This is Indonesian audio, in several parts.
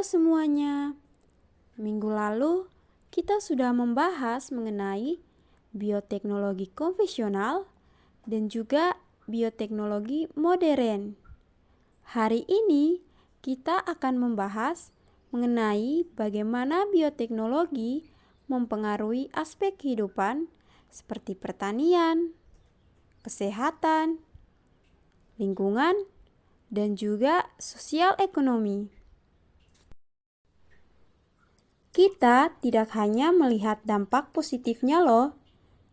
semuanya. Minggu lalu, kita sudah membahas mengenai bioteknologi konvensional dan juga bioteknologi modern. Hari ini, kita akan membahas mengenai bagaimana bioteknologi mempengaruhi aspek kehidupan seperti pertanian, kesehatan, lingkungan, dan juga sosial ekonomi. Kita tidak hanya melihat dampak positifnya loh,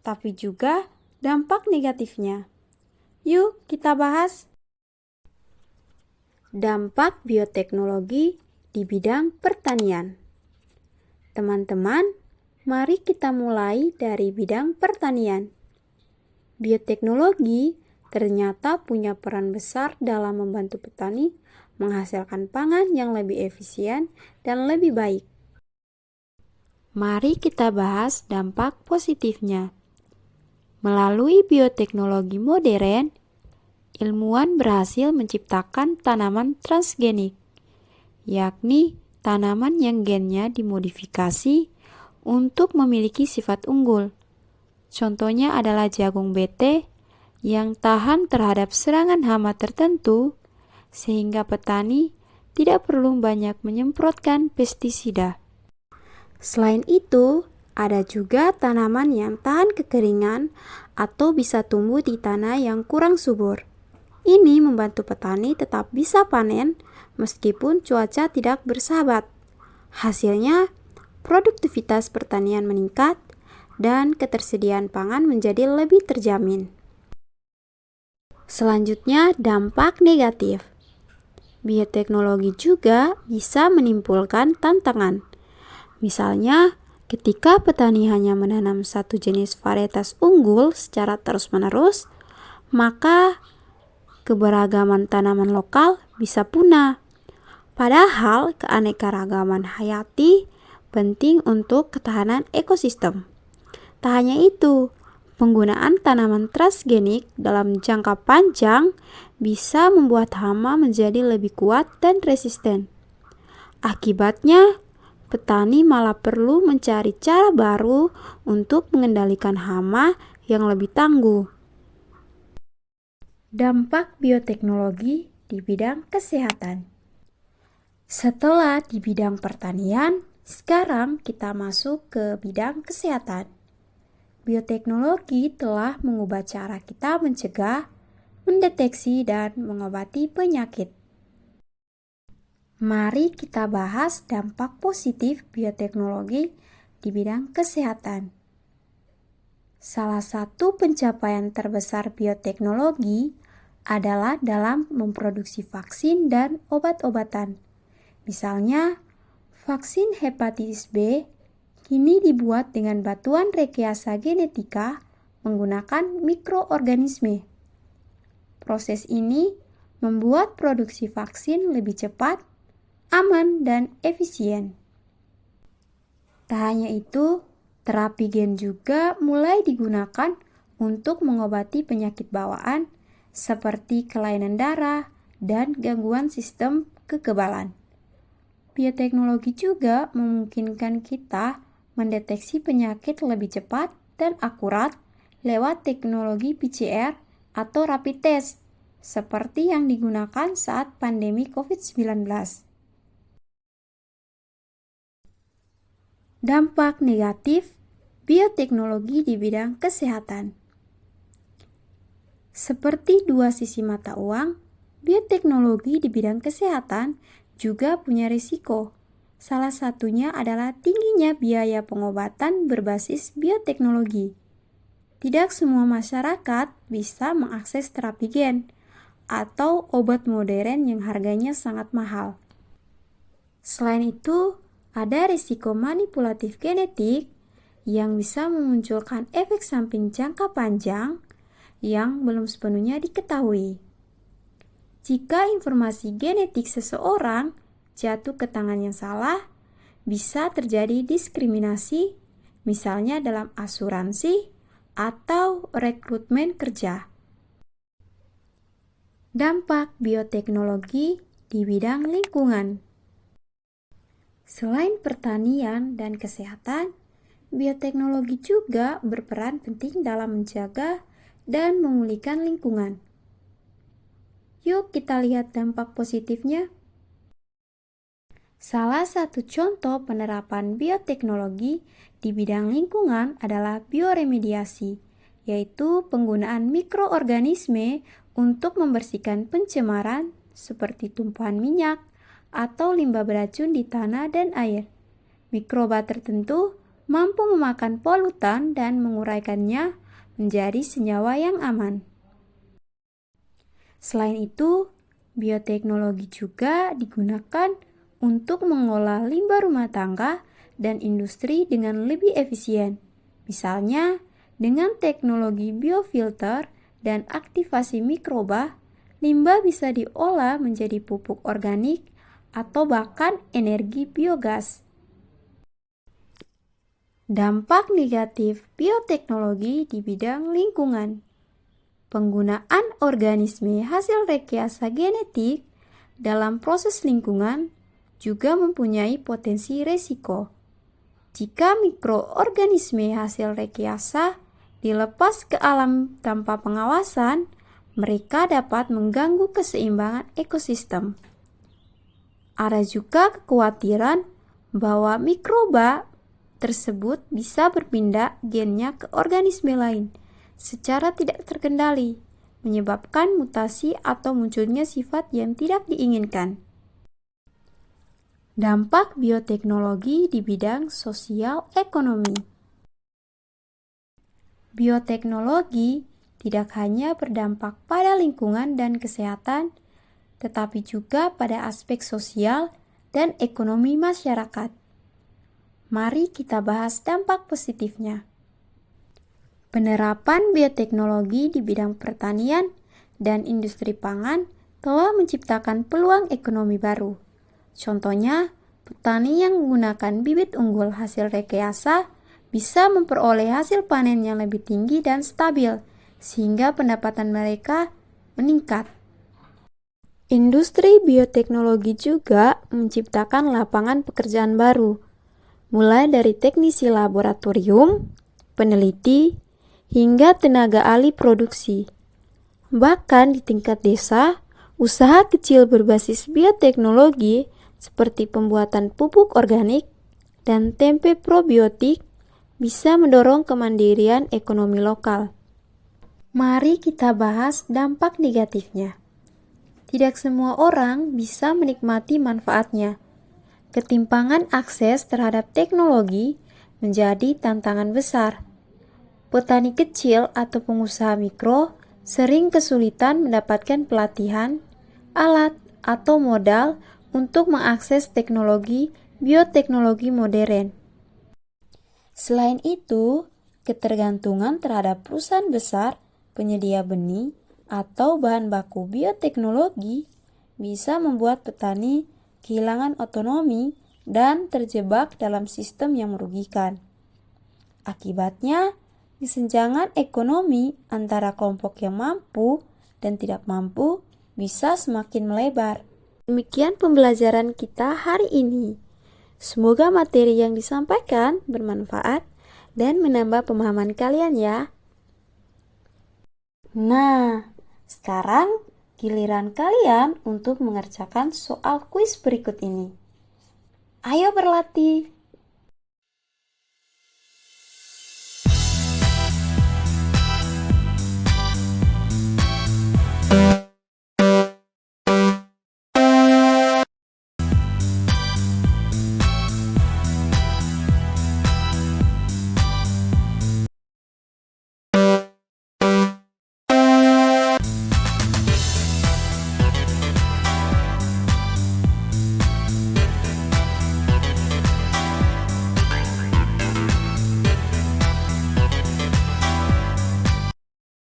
tapi juga dampak negatifnya. Yuk kita bahas. Dampak bioteknologi di bidang pertanian. Teman-teman, mari kita mulai dari bidang pertanian. Bioteknologi ternyata punya peran besar dalam membantu petani menghasilkan pangan yang lebih efisien dan lebih baik. Mari kita bahas dampak positifnya. Melalui bioteknologi modern, ilmuwan berhasil menciptakan tanaman transgenik, yakni tanaman yang gennya dimodifikasi untuk memiliki sifat unggul. Contohnya adalah jagung BT yang tahan terhadap serangan hama tertentu, sehingga petani tidak perlu banyak menyemprotkan pestisida. Selain itu, ada juga tanaman yang tahan kekeringan atau bisa tumbuh di tanah yang kurang subur. Ini membantu petani tetap bisa panen meskipun cuaca tidak bersahabat. Hasilnya, produktivitas pertanian meningkat dan ketersediaan pangan menjadi lebih terjamin. Selanjutnya, dampak negatif. Bioteknologi juga bisa menimbulkan tantangan. Misalnya, ketika petani hanya menanam satu jenis varietas unggul secara terus-menerus, maka keberagaman tanaman lokal bisa punah. Padahal keanekaragaman hayati penting untuk ketahanan ekosistem. Tak hanya itu, penggunaan tanaman transgenik dalam jangka panjang bisa membuat hama menjadi lebih kuat dan resisten. Akibatnya, petani malah perlu mencari cara baru untuk mengendalikan hama yang lebih tangguh. Dampak bioteknologi di bidang kesehatan. Setelah di bidang pertanian, sekarang kita masuk ke bidang kesehatan. Bioteknologi telah mengubah cara kita mencegah, mendeteksi, dan mengobati penyakit. Mari kita bahas dampak positif bioteknologi di bidang kesehatan. Salah satu pencapaian terbesar bioteknologi adalah dalam memproduksi vaksin dan obat-obatan. Misalnya, vaksin hepatitis B kini dibuat dengan batuan rekayasa genetika menggunakan mikroorganisme. Proses ini membuat produksi vaksin lebih cepat, aman, dan efisien. Tak hanya itu, terapi gen juga mulai digunakan untuk mengobati penyakit bawaan seperti kelainan darah dan gangguan sistem kekebalan. Bioteknologi juga memungkinkan kita mendeteksi penyakit lebih cepat dan akurat lewat teknologi PCR atau rapid test, seperti yang digunakan saat pandemi COVID-19. Dampak negatif bioteknologi di bidang kesehatan. Seperti dua sisi mata uang, bioteknologi di bidang kesehatan juga punya risiko. Salah satunya adalah tingginya biaya pengobatan berbasis bioteknologi. Tidak semua masyarakat bisa mengakses terapi gen atau obat modern yang harganya sangat mahal. Selain itu, ada risiko manipulatif genetik yang bisa memunculkan efek samping jangka panjang yang belum sepenuhnya diketahui. Jika informasi genetik seseorang jatuh ke tangan yang salah, bisa terjadi diskriminasi, misalnya dalam asuransi atau rekrutmen kerja. Dampak bioteknologi di bidang lingkungan. Selain pertanian dan kesehatan, bioteknologi juga berperan penting dalam menjaga dan memulihkan lingkungan. Yuk kita lihat dampak positifnya. Salah satu contoh penerapan bioteknologi di bidang lingkungan adalah bioremediasi, yaitu penggunaan mikroorganisme untuk membersihkan pencemaran seperti tumpahan minyak atau limbah beracun di tanah dan air. Mikroba tertentu mampu memakan polutan dan menguraikannya menjadi senyawa yang aman. Selain itu, bioteknologi juga digunakan untuk mengolah limbah rumah tangga dan industri dengan lebih efisien. Misalnya, dengan teknologi biofilter dan aktivasi mikroba, limbah bisa diolah menjadi pupuk organik atau bahkan energi biogas. Dampak negatif bioteknologi di bidang lingkungan. Penggunaan organisme hasil rekayasa genetik dalam proses lingkungan juga mempunyai potensi resiko. Jika mikroorganisme hasil rekayasa dilepas ke alam tanpa pengawasan, mereka dapat mengganggu keseimbangan ekosistem. Ada juga kekhawatiran bahwa mikroba tersebut bisa berpindah gennya ke organisme lain secara tidak terkendali, menyebabkan mutasi atau munculnya sifat yang tidak diinginkan. Dampak bioteknologi di bidang sosial ekonomi. Bioteknologi tidak hanya berdampak pada lingkungan dan kesehatan, tetapi juga pada aspek sosial dan ekonomi masyarakat. Mari kita bahas dampak positifnya. Penerapan bioteknologi di bidang pertanian dan industri pangan telah menciptakan peluang ekonomi baru. Contohnya, petani yang menggunakan bibit unggul hasil rekayasa bisa memperoleh hasil panen yang lebih tinggi dan stabil, sehingga pendapatan mereka meningkat. Industri bioteknologi juga menciptakan lapangan pekerjaan baru, mulai dari teknisi laboratorium, peneliti, hingga tenaga ahli produksi. Bahkan di tingkat desa, usaha kecil berbasis bioteknologi seperti pembuatan pupuk organik dan tempe probiotik bisa mendorong kemandirian ekonomi lokal. Mari kita bahas dampak negatifnya. Tidak semua orang bisa menikmati manfaatnya. Ketimpangan akses terhadap teknologi menjadi tantangan besar. Petani kecil atau pengusaha mikro sering kesulitan mendapatkan pelatihan, alat, atau modal untuk mengakses teknologi bioteknologi modern. Selain itu, ketergantungan terhadap perusahaan besar penyedia benih atau bahan baku bioteknologi bisa membuat petani kehilangan otonomi dan terjebak dalam sistem yang merugikan. Akibatnya, kesenjangan ekonomi antara kelompok yang mampu dan tidak mampu bisa semakin melebar. Demikian pembelajaran kita hari ini. Semoga materi yang disampaikan bermanfaat dan menambah pemahaman kalian ya. Nah, sekarang giliran kalian untuk mengerjakan soal kuis berikut ini. Ayo berlatih.